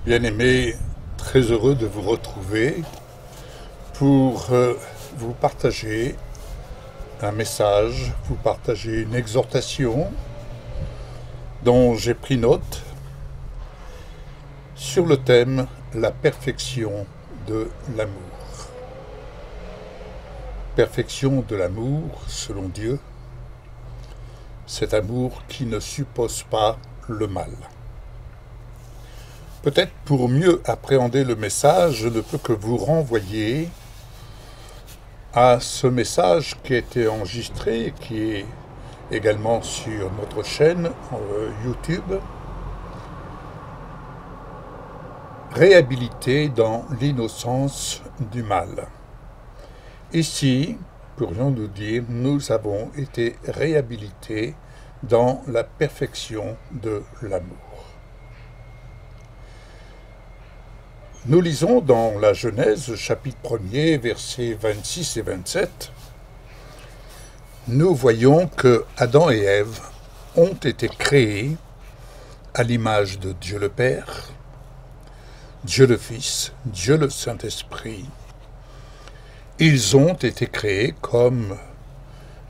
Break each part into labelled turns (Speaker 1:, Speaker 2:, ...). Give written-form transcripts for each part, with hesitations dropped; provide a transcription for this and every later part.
Speaker 1: Bien-aimés, très heureux de vous retrouver pour vous partager un message, vous partager une exhortation dont j'ai pris note sur le thème « La perfection de l'amour ». Perfection de l'amour, selon Dieu, cet amour qui ne suppose pas le mal. Peut-être pour mieux appréhender le message, je ne peux que vous renvoyer à ce message qui a été enregistré, qui est également sur notre chaîne YouTube, Réhabilité dans l'innocence du mal. Ici, pourrions-nous dire, nous avons été réhabilités dans la perfection de l'amour. Nous lisons dans la Genèse, chapitre 1er, versets 26 et 27, nous voyons que Adam et Ève ont été créés à l'image de Dieu le Père, Dieu le Fils, Dieu le Saint-Esprit. Ils ont été créés, comme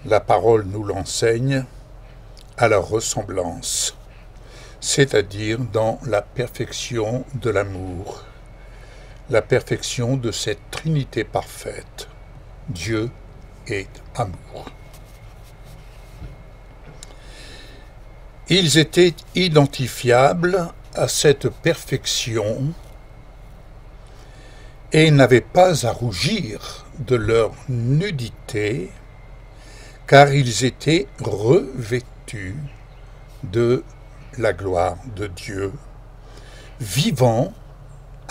Speaker 1: la parole nous l'enseigne, à leur ressemblance, c'est-à-dire dans la perfection de l'amour. La perfection de cette Trinité parfaite. Dieu est amour. Ils étaient identifiables à cette perfection et n'avaient pas à rougir de leur nudité, car ils étaient revêtus de la gloire de Dieu, vivant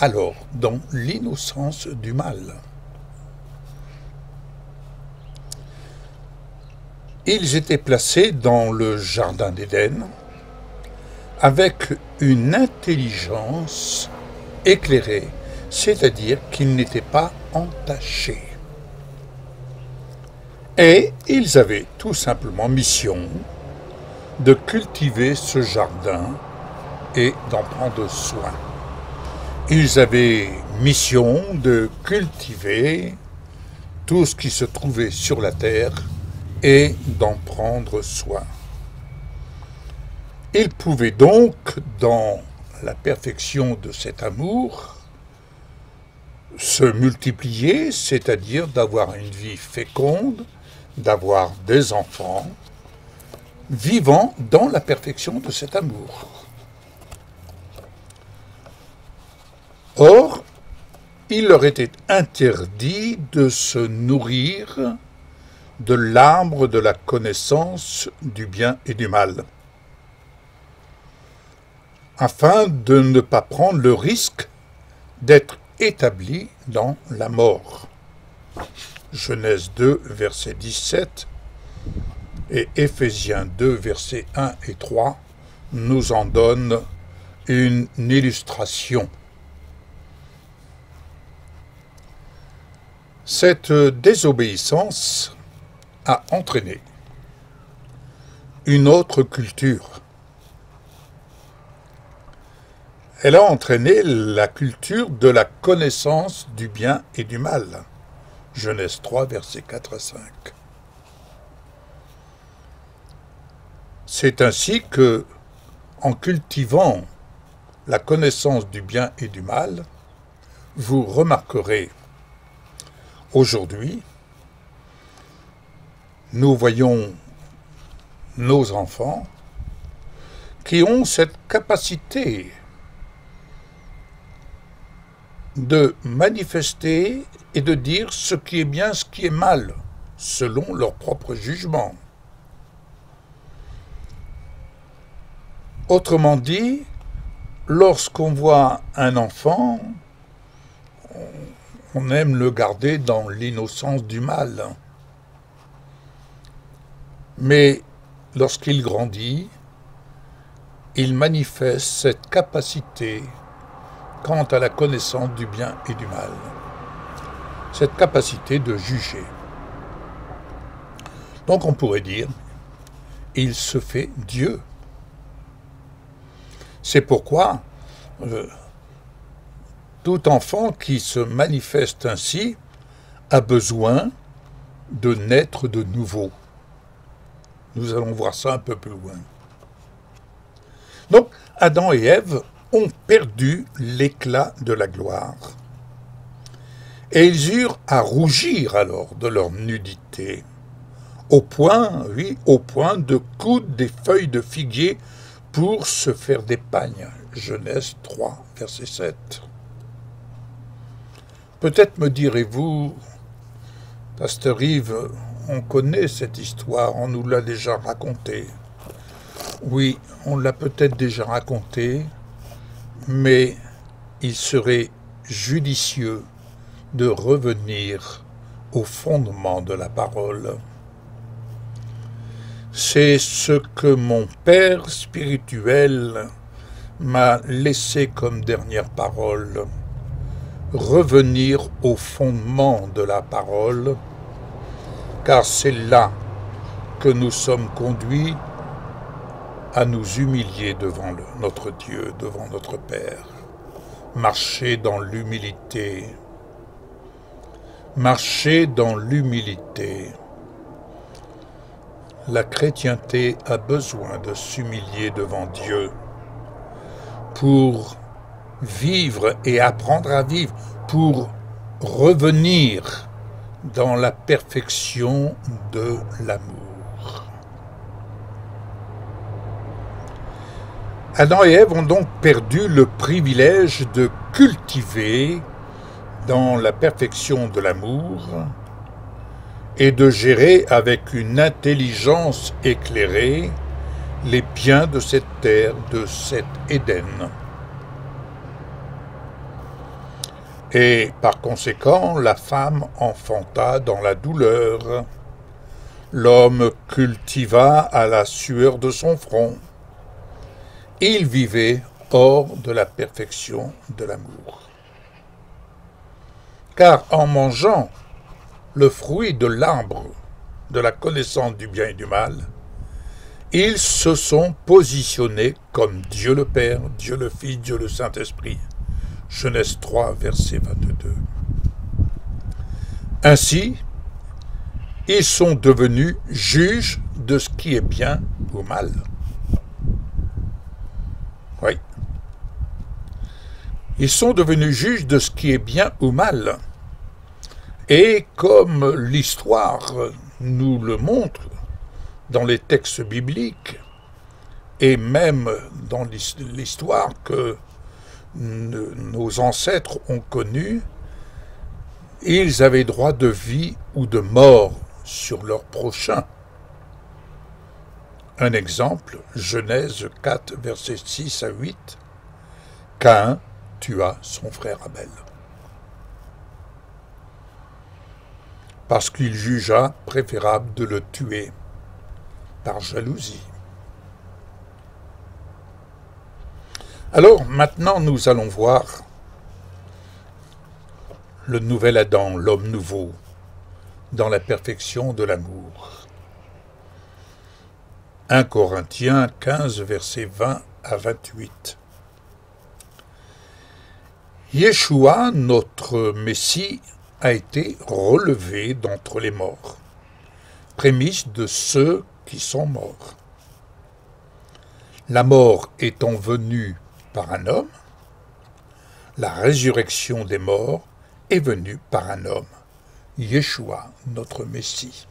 Speaker 1: alors dans l'innocence du mal. Ils étaient placés dans le jardin d'Éden avec une intelligence éclairée, c'est-à-dire qu'ils n'étaient pas entachés. Et ils avaient tout simplement mission de cultiver ce jardin et d'en prendre soin. Ils avaient mission de cultiver tout ce qui se trouvait sur la terre et d'en prendre soin. Ils pouvaient donc, dans la perfection de cet amour, se multiplier, c'est-à-dire d'avoir une vie féconde, d'avoir des enfants, vivant dans la perfection de cet amour. Or, il leur était interdit de se nourrir de l'arbre de la connaissance du bien et du mal, afin de ne pas prendre le risque d'être établis dans la mort. Genèse 2, verset 17 et Éphésiens 2, versets 1 et 3 nous en donnent une illustration. Cette désobéissance a entraîné une autre culture. Elle a entraîné la culture de la connaissance du bien et du mal. Genèse 3, versets 4 à 5. C'est ainsi que, en cultivant la connaissance du bien et du mal, vous remarquerez aujourd'hui, nous voyons nos enfants qui ont cette capacité de manifester et de dire ce qui est bien, ce qui est mal, selon leur propre jugement. Autrement dit, lorsqu'on voit un enfant, on aime le garder dans l'innocence du mal. Mais lorsqu'il grandit, il manifeste cette capacité quant à la connaissance du bien et du mal. Cette capacité de juger. Donc on pourrait dire, il se fait Dieu. C'est pourquoi Tout enfant qui se manifeste ainsi a besoin de naître de nouveau. Nous allons voir ça un peu plus loin. Donc, Adam et Ève ont perdu l'éclat de la gloire. Et ils eurent à rougir alors de leur nudité, au point de coudre des feuilles de figuier pour se faire des pagnes. Genèse 3, verset 7. Peut-être me direz-vous, Pasteur Yves, on connaît cette histoire, on nous l'a déjà racontée. Oui, on l'a peut-être déjà racontée, mais il serait judicieux de revenir au fondement de la parole. C'est ce que mon père spirituel m'a laissé comme dernière parole. Revenir au fondement de la parole, car c'est là que nous sommes conduits à nous humilier devant notre Dieu, devant notre Père. Marcher dans l'humilité. Marcher dans l'humilité. La chrétienté a besoin de s'humilier devant Dieu pour vivre et apprendre à vivre, pour revenir dans la perfection de l'amour. Adam et Ève ont donc perdu le privilège de cultiver dans la perfection de l'amour et de gérer avec une intelligence éclairée les biens de cette terre, de cet Éden. Et par conséquent, la femme enfanta dans la douleur. L'homme cultiva à la sueur de son front. Il vivait hors de la perfection de l'amour. Car en mangeant le fruit de l'arbre de la connaissance du bien et du mal, ils se sont positionnés comme Dieu le Père, Dieu le Fils, Dieu le Saint-Esprit. Genèse 3, verset 22. Ainsi, ils sont devenus juges de ce qui est bien ou mal. Oui. Ils sont devenus juges de ce qui est bien ou mal. Et comme l'histoire nous le montre dans les textes bibliques, et même dans l'histoire que nos ancêtres ont connue, ils avaient droit de vie ou de mort sur leur prochain. Un exemple, Genèse 4, versets 6 à 8, Caïn tua son frère Abel. Parce qu'il jugea préférable de le tuer par jalousie. Alors, maintenant, nous allons voir le nouvel Adam, l'homme nouveau, dans la perfection de l'amour. 1 Corinthiens 15, versets 20 à 28. Yeshua, notre Messie, a été relevé d'entre les morts, prémisse de ceux qui sont morts. La mort étant venue par un homme, la résurrection des morts est venue par un homme, Yeshua, notre Messie.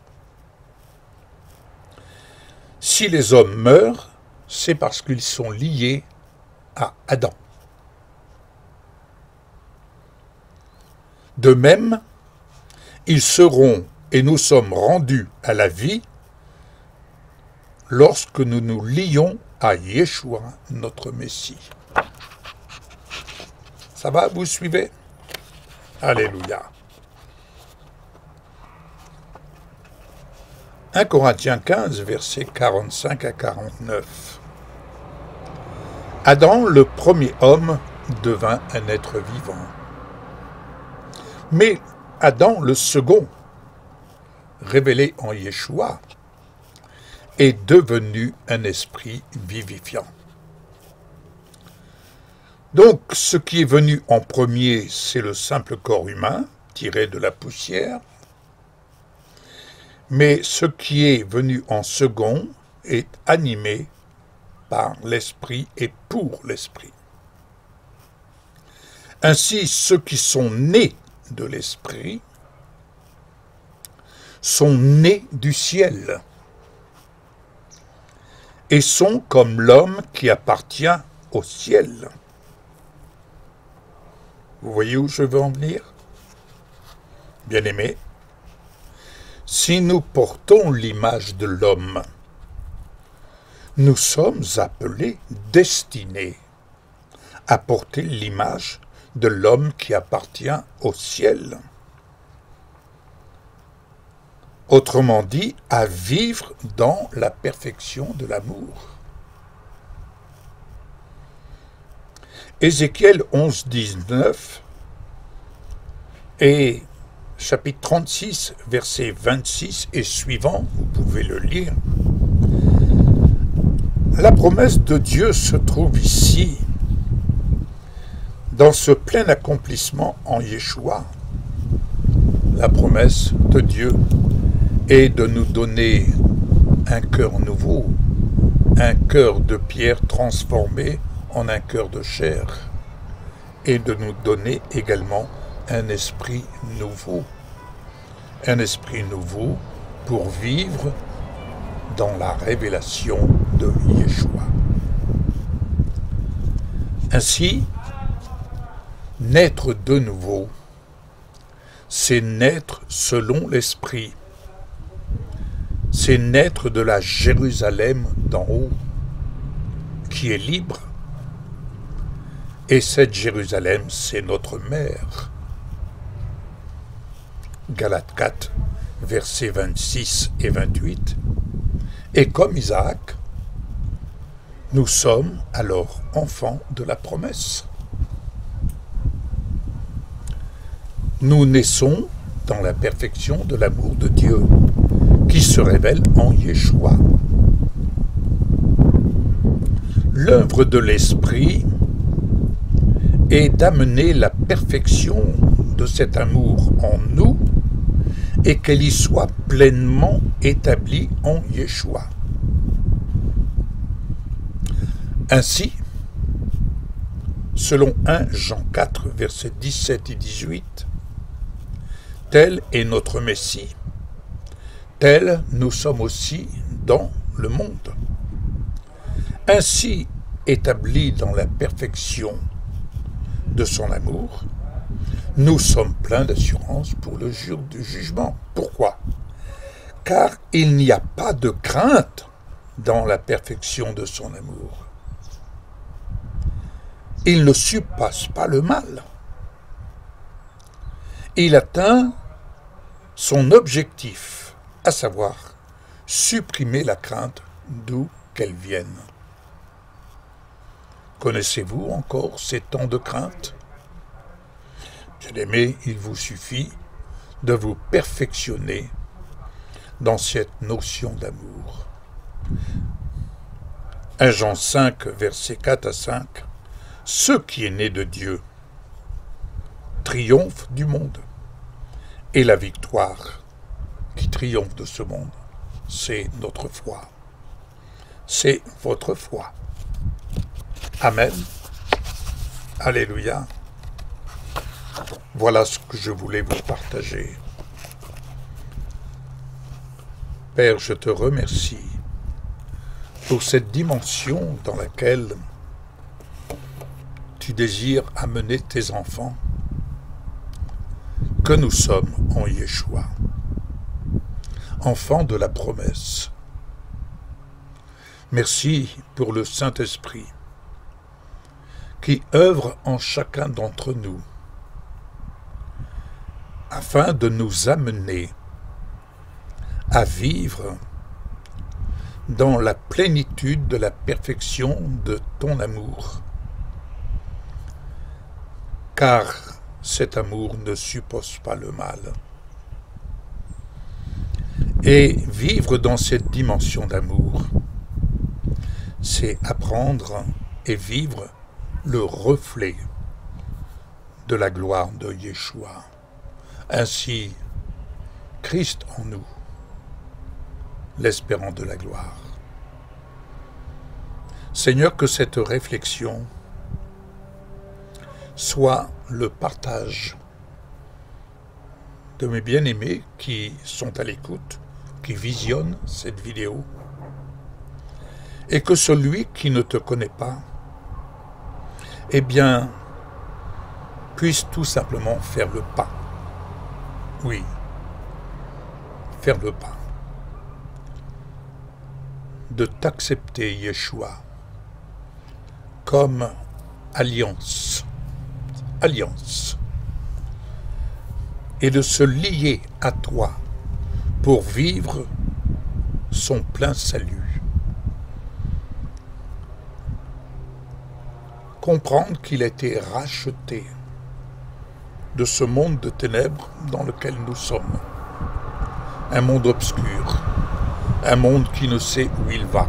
Speaker 1: Si les hommes meurent, c'est parce qu'ils sont liés à Adam. De même, ils seront et nous sommes rendus à la vie lorsque nous nous lions à Yeshua, notre Messie. Ça va, vous suivez? Alléluia. 1 Corinthiens 15, versets 45 à 49. Adam, le premier homme, devint un être vivant. Mais Adam, le second, révélé en Yeshua, est devenu un esprit vivifiant. Donc, ce qui est venu en premier, c'est le simple corps humain, tiré de la poussière. Mais ce qui est venu en second est animé par l'esprit et pour l'esprit. Ainsi, ceux qui sont nés de l'esprit sont nés du ciel et sont comme l'homme qui appartient au ciel. Vous voyez où je veux en venir? Bien-aimés, si nous portons l'image de l'homme, nous sommes appelés, destinés à porter l'image de l'homme qui appartient au ciel. Autrement dit, à vivre dans la perfection de l'amour. Ézéchiel 11, 19 et chapitre 36, verset 26 et suivant, vous pouvez le lire. La promesse de Dieu se trouve ici, dans ce plein accomplissement en Yeshua. La promesse de Dieu est de nous donner un cœur nouveau, un cœur de pierre transformé en un cœur de chair, et de nous donner également un esprit nouveau pour vivre dans la révélation de Yeshua. Ainsi, naître de nouveau, c'est naître selon l'esprit, c'est naître de la Jérusalem d'en haut, qui est libre, et cette Jérusalem, c'est notre mère. Galates 4, versets 26 et 28. Et comme Isaac, nous sommes alors enfants de la promesse. Nous naissons dans la perfection de l'amour de Dieu, qui se révèle en Yeshua. L'œuvre de l'Esprit est d'amener la perfection de cet amour en nous et qu'elle y soit pleinement établie en Yeshua. Ainsi, selon 1 Jean 4, versets 17 et 18, tel est notre Messie, tel nous sommes aussi dans le monde. Ainsi établis dans la perfection de son amour, nous sommes pleins d'assurance pour le jour du jugement. Pourquoi? Car il n'y a pas de crainte dans la perfection de son amour. Il ne surpasse pas le mal. Il atteint son objectif, à savoir supprimer la crainte d'où qu'elle vienne. Connaissez-vous encore ces temps de crainte? Bien-aimés, il vous suffit de vous perfectionner dans cette notion d'amour. 1 Jean 5, versets 4 à 5, « Ce qui est né de Dieu triomphe du monde, et la victoire qui triomphe de ce monde, c'est notre foi. C'est votre foi. » Amen. Alléluia. Voilà ce que je voulais vous partager. Père, je te remercie pour cette dimension dans laquelle tu désires amener tes enfants, que nous sommes en Yeshua, enfants de la promesse. Merci pour le Saint-Esprit qui œuvre en chacun d'entre nous afin de nous amener à vivre dans la plénitude de la perfection de ton amour. Car cet amour ne suppose pas le mal. Et vivre dans cette dimension d'amour, c'est apprendre et vivre le reflet de la gloire de Yeshua. Ainsi, Christ en nous, l'espérant de la gloire. Seigneur, que cette réflexion soit le partage de mes bien-aimés qui sont à l'écoute, qui visionnent cette vidéo, et que celui qui ne te connaît pas, eh bien, puisse tout simplement faire le pas. Oui, faire le pas. De t'accepter, Yeshua, comme alliance, et de se lier à toi pour vivre son plein salut. Comprendre qu'il a été racheté de ce monde de ténèbres dans lequel nous sommes. Un monde obscur, un monde qui ne sait où il va.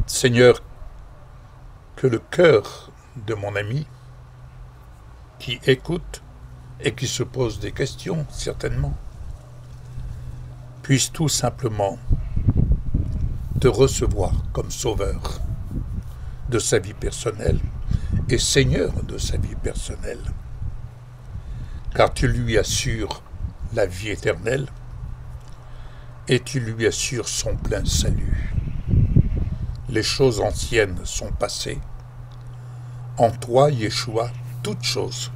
Speaker 1: Seigneur, que le cœur de mon ami qui écoute et qui se pose des questions, certainement, puisse tout simplement te recevoir comme sauveur de sa vie personnelle et Seigneur de sa vie personnelle, car tu lui assures la vie éternelle et tu lui assures son plein salut. Les choses anciennes sont passées. En toi, Yeshua, toutes choses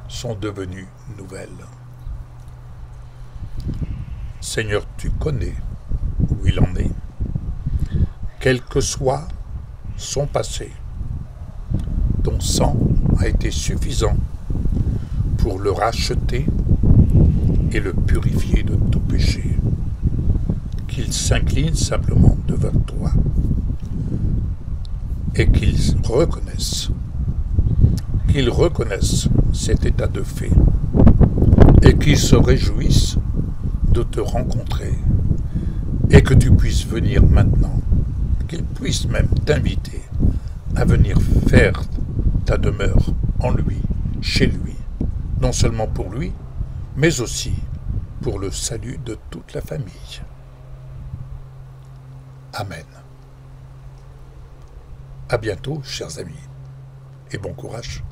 Speaker 1: sont devenues nouvelles. Seigneur, tu connais où il en est. Quel que soit son passé, ton sang a été suffisant pour le racheter et le purifier de tout péché. Qu'il s'incline simplement devant toi et qu'il reconnaisse cet état de fait et qu'il se réjouisse de te rencontrer et que tu puisses venir maintenant, qu'il puisse même t'inviter à venir faire ta demeure en lui, chez lui, non seulement pour lui, mais aussi pour le salut de toute la famille. Amen. À bientôt, chers amis, et bon courage.